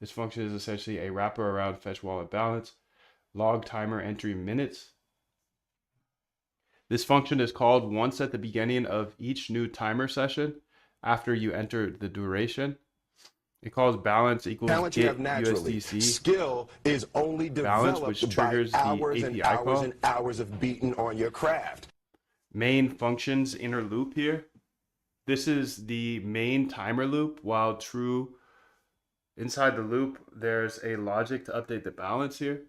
This function is essentially a wrapper around fetch wallet balance, log timer entry minutes. This function is called once at the beginning of each new timer session after you enter the duration. It calls balance equals Talent you have get naturally. USDC Skill is only balance, which developed by triggers the hours and API hours call. and hours of beating on your craft. Main functions inner loop here. This is the main timer loop, while true inside the loop, there's a logic to update the balance here.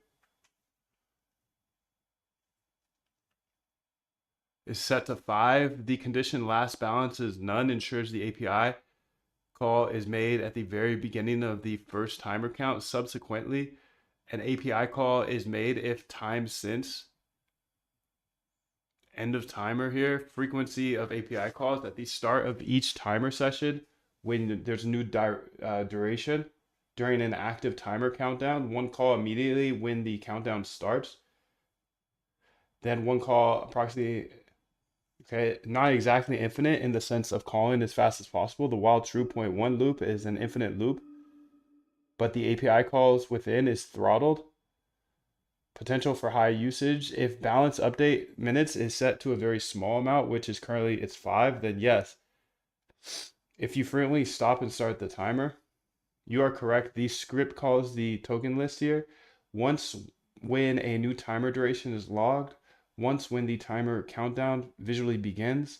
Is set to 5. The condition last balance is none ensures the API call is made at the very beginning of the first timer count. Subsequently, an API call is made if time since end of timer here. Frequency of API calls at the start of each timer session when there's a new duration during an active timer countdown. One call immediately when the countdown starts. Then one call approximately, okay, not exactly infinite in the sense of calling as fast as possible. The while true point one loop is an infinite loop, but the API calls within is throttled. Potential for high usage. If balance update minutes is set to a very small amount, which is currently it's 5, then yes. If you frequently stop and start the timer, you are correct. The script calls the token list here. Once when a new timer duration is logged, once when the timer countdown visually begins,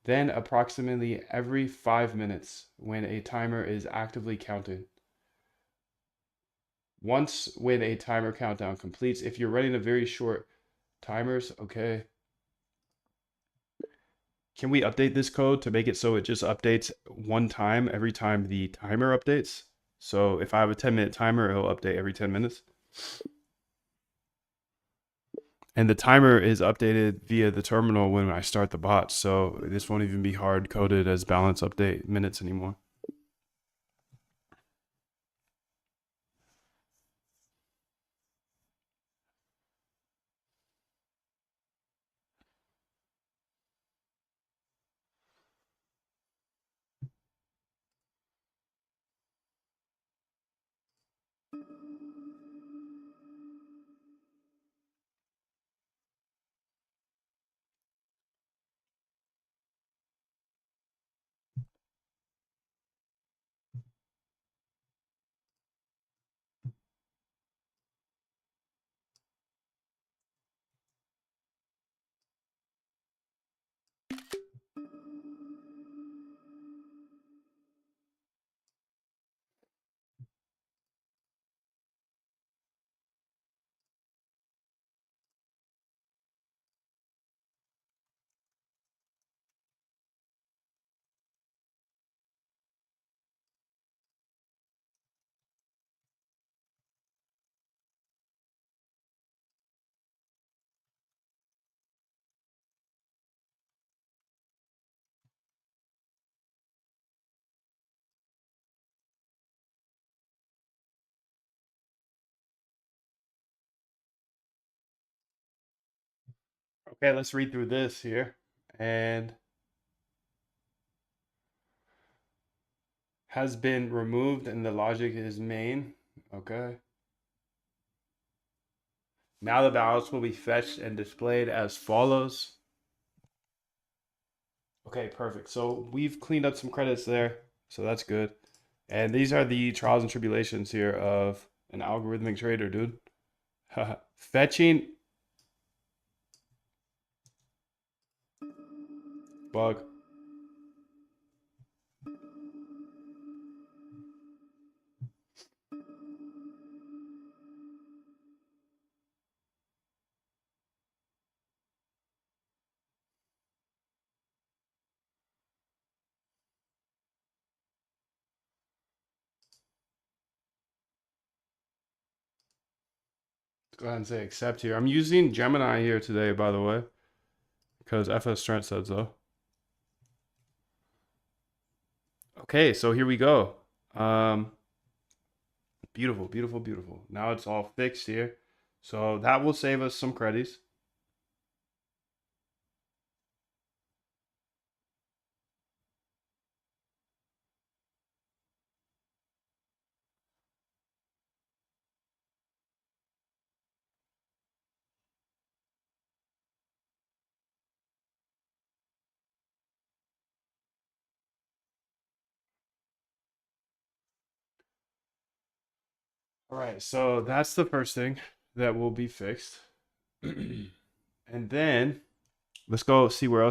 then approximately every 5 minutes when a timer is actively counted. Once when a timer countdown completes, if you're running a very short timers, okay. Can we update this code to make it so it just updates one time every time the timer updates? So if I have a 10-minute timer, it'll update every 10 minutes. And the timer is updated via the terminal when I start the bot. So this won't even be hard coded as balance update minutes anymore. Okay, let's read through this here. And has been removed and the logic is main. Okay. Now the balance will be fetched and displayed as follows. Okay, perfect. So we've cleaned up some credits there. So that's good. And these are the trials and tribulations here of an algorithmic trader, dude. Fetching bug. Let's go ahead and say accept here. I'm using Gemini here today, by the way, because FS Trent said so. Okay, so here we go. Beautiful, beautiful, beautiful. Now it's all fixed here. So that will save us some credits. All right, so that's the first thing that will be fixed. And then let's go see where else